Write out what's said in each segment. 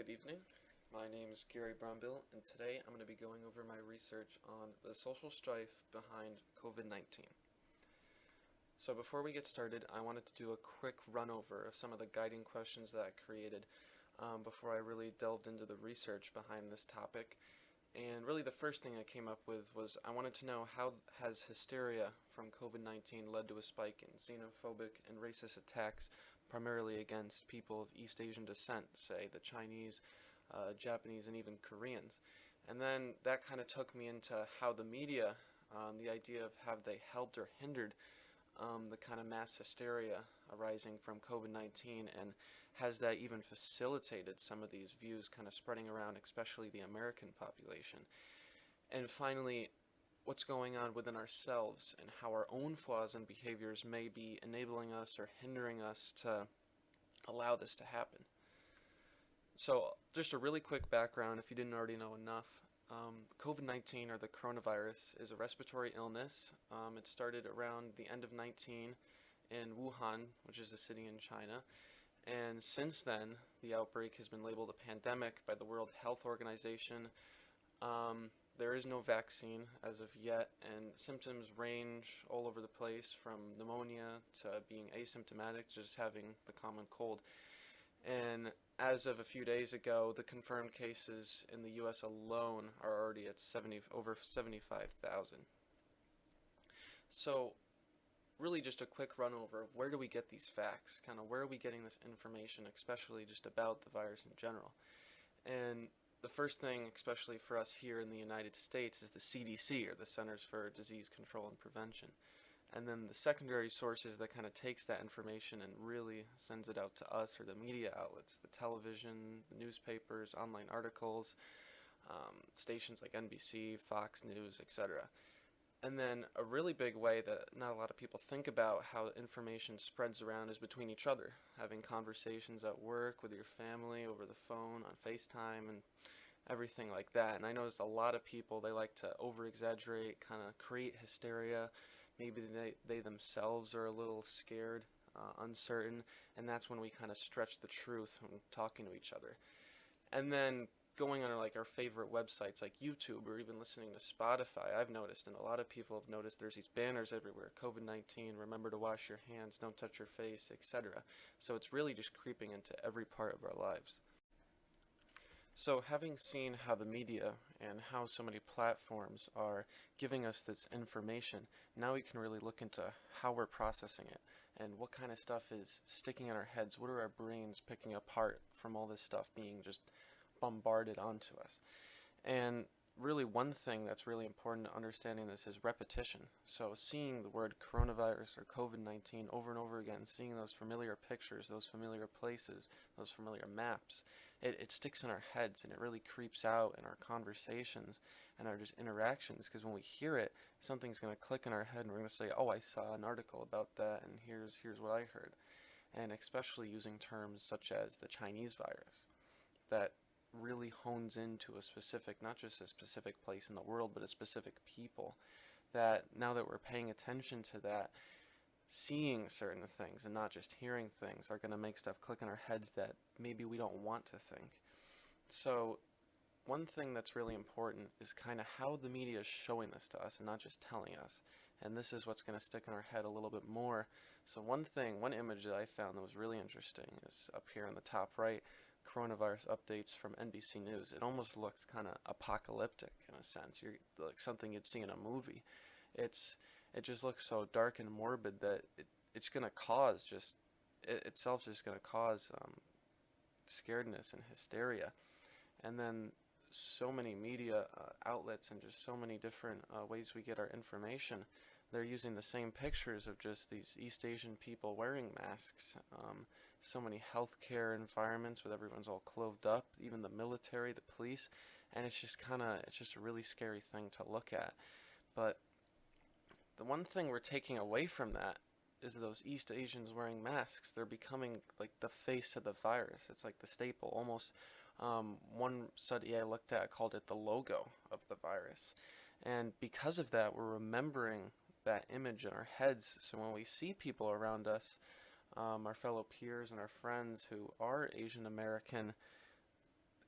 Good evening. My name is Gary Brombill, and today I'm going to be going over my research on the social strife behind COVID-19. So before we get started, I wanted to do a quick run over of some of the guiding questions that I created before I really delved into the research behind this topic. And really the first thing I came up with was I wanted to know, how has hysteria from COVID-19 led to a spike in xenophobic and racist attacks primarily against people of East Asian descent, say the Chinese, Japanese, and even Koreans. And then that kind of took me into how the media, the idea of have they helped or hindered the kind of mass hysteria arising from COVID-19, and has that even facilitated some of these views kind of spreading around, especially the American population. And finally, what's going on within ourselves and how our own flaws and behaviors may be enabling us or hindering us to allow this to happen. So just a really quick background if you didn't already know enough. COVID-19, or the coronavirus, is a respiratory illness. It started around the end of 19 in Wuhan, which is a city in China. And since then, the outbreak has been labeled a pandemic by the World Health Organization. There is no vaccine as of yet, and symptoms range all over the place, from pneumonia to being asymptomatic to just having the common cold. And as of a few days ago, the confirmed cases in the US alone are already at over 75,000. So really just a quick run over of where do we get these facts, kind of where are we getting this information, especially just about the virus in general. And the first thing, especially for us here in the United States, is the CDC, or the Centers for Disease Control and Prevention. And then the secondary sources that kind of takes that information and really sends it out to us are the media outlets, the television, the newspapers, online articles, stations like NBC, Fox News, etc. And then a really big way that not a lot of people think about how information spreads around is between each other, having conversations at work, with your family, over the phone, on FaceTime, and everything like that. And I noticed a lot of people, they like to over-exaggerate, kind of create hysteria. Maybe they themselves are a little scared, uncertain, and that's when we kind of stretch the truth when talking to each other. And then going on like our favorite websites like YouTube, or even listening to Spotify, I've noticed, and a lot of people have noticed, there's these banners everywhere: COVID-19, remember to wash your hands, don't touch your face, etc. So it's really just creeping into every part of our lives. So having seen how the media and how so many platforms are giving us this information, now we can really look into how we're processing it and what kind of stuff is sticking in our heads. What are our brains picking apart from all this stuff being just bombarded onto us? And really one thing that's really important to understanding this is repetition. So seeing the word coronavirus or COVID-19 over and over again, seeing those familiar pictures, those familiar places, those familiar maps, it sticks in our heads, and it really creeps out in our conversations and our just interactions, because when we hear it, something's going to click in our head and we're going to say, oh, I saw an article about that, and here's what I heard. And especially using terms such as the Chinese virus, that really hones into a specific, not just a specific place in the world, but a specific people, that now that we're paying attention to that, seeing certain things and not just hearing things are going to make stuff click in our heads that maybe we don't want to think. So one thing that's really important is kind of how the media is showing this to us and not just telling us. And this is what's going to stick in our head a little bit more. So one image that I found that was really interesting is up here in the top right: coronavirus updates from NBC News. It almost looks kind of apocalyptic in a sense. You're like something you'd see in a movie. It just looks so dark and morbid that it's going to cause itself just going to cause scaredness and hysteria. And then so many media outlets and just so many different ways we get our information, they're using the same pictures of just these East Asian people wearing masks. So many healthcare environments with everyone's all clothed up, even the military, the police, and it's just a really scary thing to look at. But the one thing we're taking away from that is those East Asians wearing masks. They're becoming like the face of the virus. It's like the staple, almost. One study I looked at called it the logo of the virus. And because of that, we're remembering that image in our heads. So when we see people around us, our fellow peers and our friends who are Asian American,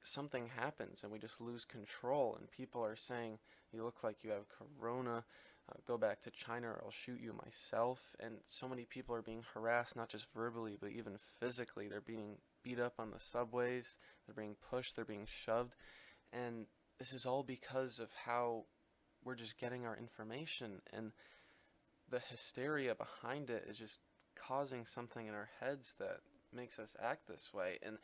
something happens and we just lose control, and people are saying, you look like you have corona, go back to China or I'll shoot you myself. And so many people are being harassed, not just verbally, but even physically. They're being beat up on the subways, they're being pushed, they're being shoved. And this is all because of how we're just getting our information, and the hysteria behind it is just causing something in our heads that makes us act this way. And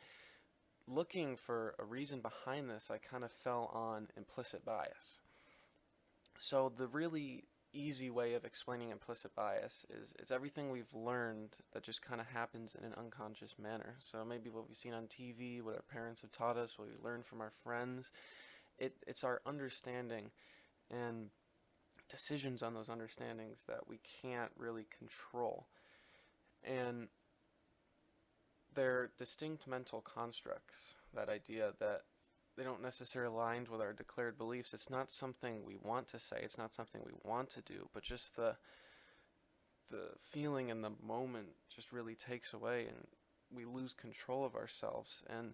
looking for a reason behind this, I kind of fell on implicit bias. So the really easy way of explaining implicit bias is it's everything we've learned that just kind of happens in an unconscious manner. So maybe what we've seen on TV, what our parents have taught us, what we learned from our friends. It's our understanding and decisions on those understandings that we can't really control. And they're distinct mental constructs, that idea that they don't necessarily align with our declared beliefs. It's not something we want to say, it's not something we want to do, but just the feeling in the moment just really takes away, and we lose control of ourselves. And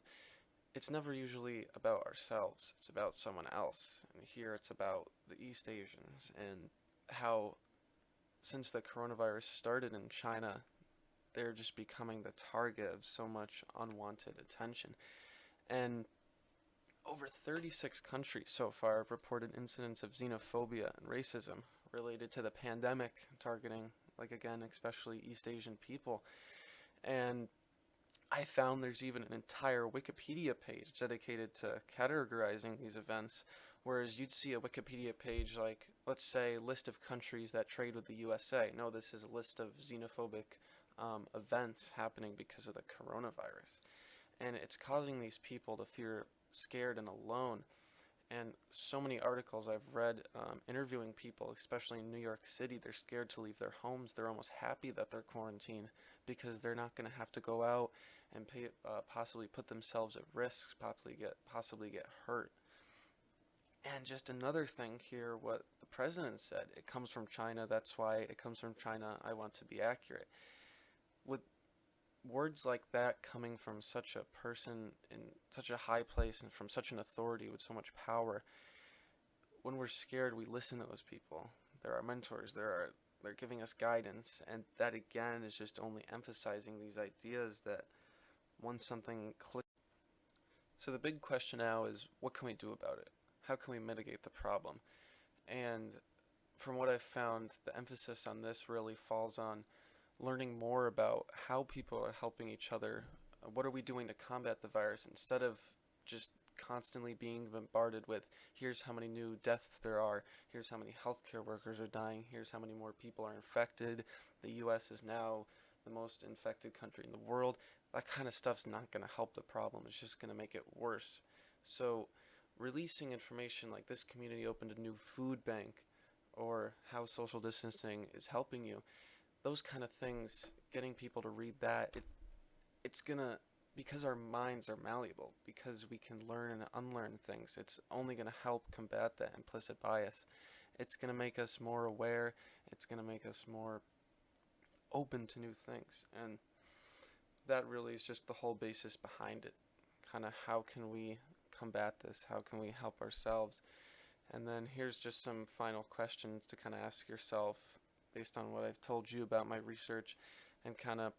it's never usually about ourselves, it's about someone else. And here it's about the East Asians, and how since the coronavirus started in China, they're just becoming the target of so much unwanted attention. And over 36 countries so far have reported incidents of xenophobia and racism related to the pandemic, targeting, like again, especially East Asian people. And I found there's even an entire Wikipedia page dedicated to categorizing these events, whereas you'd see a Wikipedia page like, let's say, list of countries that trade with the USA. No, this is a list of xenophobic events happening because of the coronavirus. And it's causing these people to feel scared and alone. And so many articles I've read interviewing people, especially in New York City, they're scared to leave their homes. They're almost happy that they're quarantined because they're not going to have to go out and possibly put themselves at risk, possibly get hurt. And just another thing here, what the president said, it comes from China, that's why it comes from China, I want to be accurate. With words like that coming from such a person in such a high place and from such an authority with so much power, when we're scared, we listen to those people. They're our mentors, they're giving us guidance, and that again is just only emphasizing these ideas that once something clicks. So the big question now is, what can we do about it? How can we mitigate the problem? And from what I've found, the emphasis on this really falls on learning more about how people are helping each other. What are we doing to combat the virus, instead of just constantly being bombarded with, here's how many new deaths there are, here's how many healthcare workers are dying, here's how many more people are infected, the US is now the most infected country in the world. That kind of stuff's not going to help the problem, it's just going to make it worse. So releasing information like this community opened a new food bank, or how social distancing is helping you, those kind of things, getting people to read that, it's gonna, because our minds are malleable, because we can learn and unlearn things, it's only gonna help combat that implicit bias. It's gonna make us more aware, it's gonna make us more open to new things, and that really is just the whole basis behind it. Kind of how can we combat this, how can we help ourselves? And then here's just some final questions to kind of ask yourself based on what I've told you about my research, and kind of